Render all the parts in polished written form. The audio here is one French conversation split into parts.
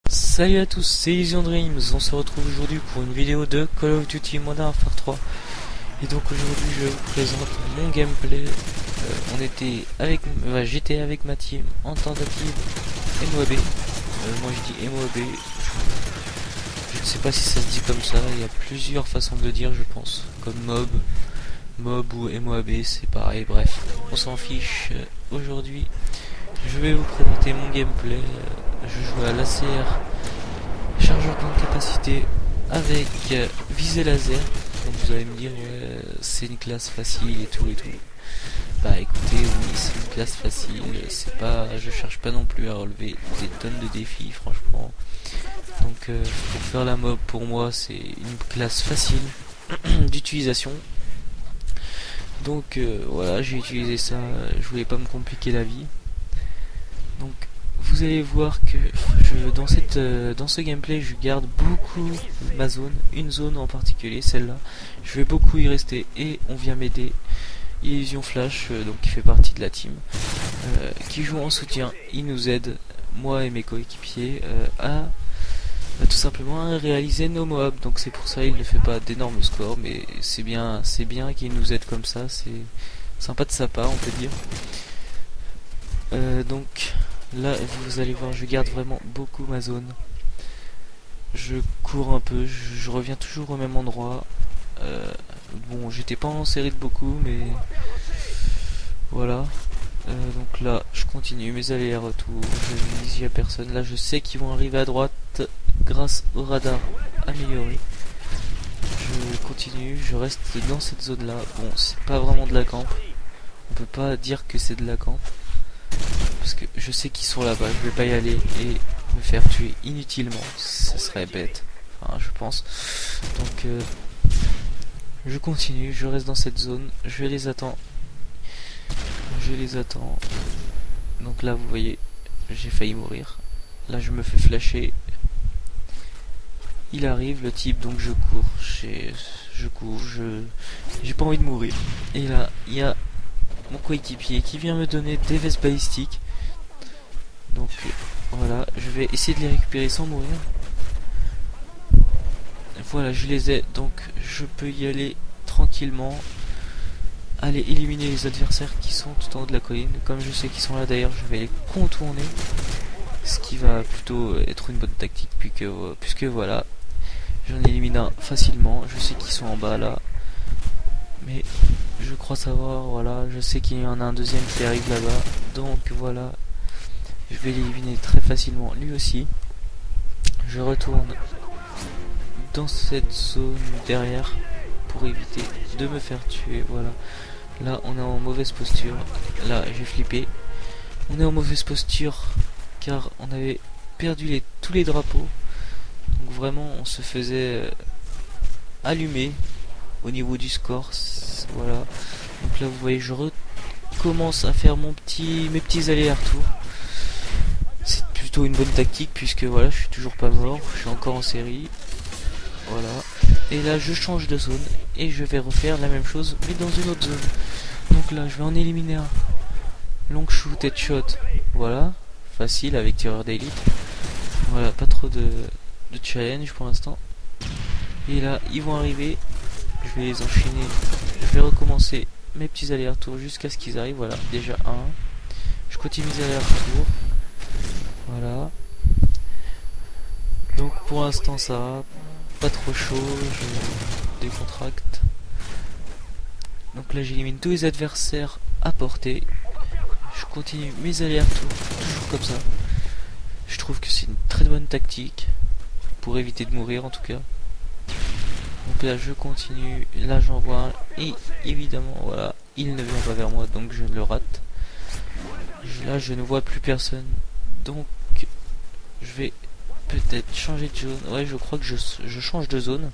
Salut à tous, c'est Illusion Dreams. On se retrouve aujourd'hui pour une vidéo de Call of Duty Modern Warfare 3. Et donc aujourd'hui je vous présente mon gameplay. J'étais avec ma team en tentative MOAB. Moi je dis MOAB. Je ne sais pas si ça se dit comme ça. Il y a plusieurs façons de le dire, je pense. Comme mob ou MOAB, c'est pareil. Bref, on s'en fiche. Aujourd'hui, je vais vous présenter mon gameplay. Je joue à l'ACR chargeur grande capacité avec visée laser. Donc vous allez me dire ouais, c'est une classe facile et tout. Bah écoutez, oui, c'est une classe facile. C'est pas, je cherche pas non plus à relever des tonnes de défis, franchement. Donc pour faire la mob, pour moi c'est une classe facile d'utilisation. Donc voilà, j'ai utilisé ça. Je voulais pas me compliquer la vie. Donc vous allez voir que dans ce gameplay je garde beaucoup ma zone, une zone en particulier, celle-là. Je vais beaucoup y rester et on vient m'aider. Illusion Flash, donc qui fait partie de la team, qui joue en soutien. Il nous aide, moi et mes coéquipiers, à tout simplement à réaliser nos mobs. Donc c'est pour ça il ne fait pas d'énormes scores, mais c'est bien qu'il nous aide comme ça. C'est sympa de sa part, on peut dire. Donc là vous allez voir, je garde vraiment beaucoup ma zone. Je cours un peu, je reviens toujours au même endroit. Bon, j'étais pas en série de beaucoup, mais voilà. Donc là je continue mes allers-retours, je vise, il n'y a personne. Là je sais qu'ils vont arriver à droite grâce au radar amélioré. Je continue, je reste dans cette zone là. Bon, c'est pas vraiment de la camp, on peut pas dire que c'est de la camp, parce que je sais qu'ils sont là-bas. Je vais pas y aller et me faire tuer inutilement, ça serait bête, enfin, je pense. Donc je continue, je reste dans cette zone, je les attends. Donc là vous voyez, j'ai failli mourir. Là je me fais flasher. Il arrive le type, donc je cours, j'ai pas envie de mourir. Et là il y a mon coéquipier qui vient me donner des vestes balistiques. Donc voilà, je vais essayer de les récupérer sans mourir. Voilà, je les ai, donc je peux y aller tranquillement. Aller éliminer les adversaires qui sont tout en haut de la colline. Comme je sais qu'ils sont là d'ailleurs, je vais les contourner, ce qui va plutôt être une bonne tactique, puisque voilà, j'en élimine un facilement. Je sais qu'ils sont en bas là, mais je crois savoir, voilà, je sais qu'il y en a un deuxième qui arrive là-bas, donc voilà, je vais l'éliminer très facilement lui aussi. Je retourne dans cette zone derrière pour éviter de me faire tuer. Voilà, là on est en mauvaise posture. Là j'ai flippé. On est en mauvaise posture car on avait perdu tous les drapeaux. Donc vraiment on se faisait allumer au niveau du score. Voilà, donc là vous voyez, je recommence à faire mes petits allers-retours. C'est plutôt une bonne tactique puisque voilà, je suis toujours pas mort, je suis encore en série. Voilà, et là je change de zone et je vais refaire la même chose mais dans une autre zone. Donc là je vais en éliminer un. Long shoot, headshot, voilà, facile avec tireur d'élite. Voilà, pas trop de challenge pour l'instant. Et là ils vont arriver, je vais les enchaîner, je vais recommencer mes petits allers-retours jusqu'à ce qu'ils arrivent. Voilà, déjà un, je continue mes allers-retours. Voilà, donc pour l'instant ça va, pas trop chaud, je décontracte. Donc là j'élimine tous les adversaires à portée. Je continue mes allers-retours, toujours comme ça. Je trouve que c'est une très bonne tactique pour éviter de mourir en tout cas. Donc là je continue, là j'en vois un et évidemment voilà, il ne vient pas vers moi donc je le rate. Là je ne vois plus personne, donc je vais peut-être changer de zone. Ouais, je crois que je change de zone.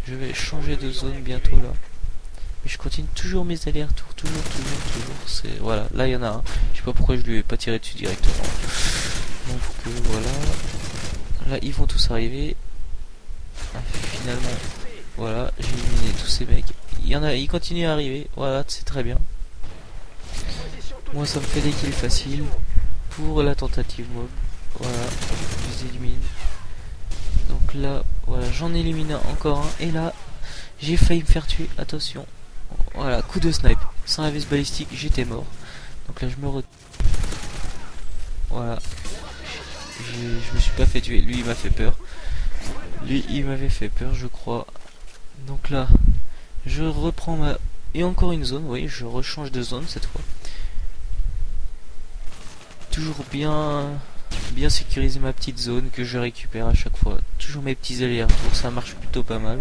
Je vais changer de zone bientôt là. Mais je continue toujours mes allers-retours, toujours. C'est voilà, là il y en a un. Je sais pas pourquoi je lui ai pas tiré dessus directement. Donc voilà. Là ils vont tous arriver. Finalement, Voilà, j'ai éliminé tous ces mecs. Il continue à arriver. Voilà, c'est très bien. Moi, ça me fait des kills faciles pour la tentative mob. Voilà, je les élimine. Donc là, voilà, j'en élimine encore un. Et là, j'ai failli me faire tuer. Attention. Voilà, coup de snipe. Sans la veste balistique, j'étais mort. Donc là, je me voilà. Je me suis pas fait tuer. Lui, il m'a fait peur. Lui, il m'avait fait peur, je crois. Donc là, je reprends ma... Et encore une zone, oui, je rechange de zone cette fois. Toujours bien sécuriser ma petite zone que je récupère à chaque fois. Toujours mes petits allers-retours, ça marche plutôt pas mal.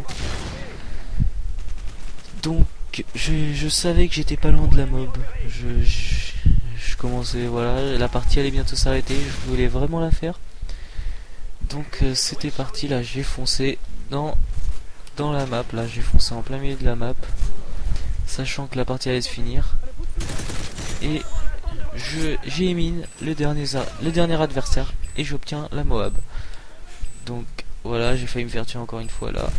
Donc, je savais que j'étais pas loin de la mob. Je commençais, voilà, la partie allait bientôt s'arrêter, je voulais vraiment la faire. Donc c'était parti, là j'ai foncé dans la map, là j'ai foncé en plein milieu de la map, sachant que la partie allait se finir. Et j'élimine le dernier adversaire et j'obtiens la Moab. Donc voilà, j'ai failli me faire tuer encore une fois là.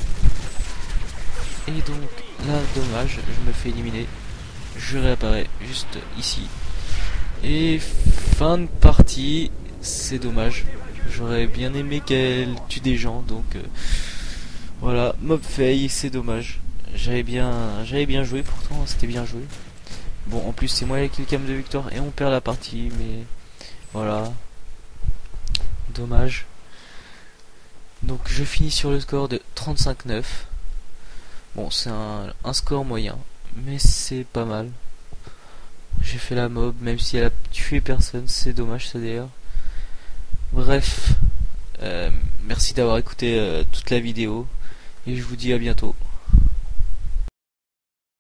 Et donc là, dommage, je me fais éliminer. Je réapparais juste ici. Et fin de partie, c'est dommage. J'aurais bien aimé qu'elle tue des gens, donc voilà, mob fail, c'est dommage. J'avais bien joué pourtant, c'était bien joué. Bon, en plus c'est moi avec le cam de victoire et on perd la partie, mais voilà, dommage. Donc je finis sur le score de 35-9. Bon, c'est un score moyen, mais c'est pas mal. J'ai fait la mob, même si elle a tué personne, c'est dommage ça d'ailleurs. Bref, merci d'avoir écouté toute la vidéo et je vous dis à bientôt.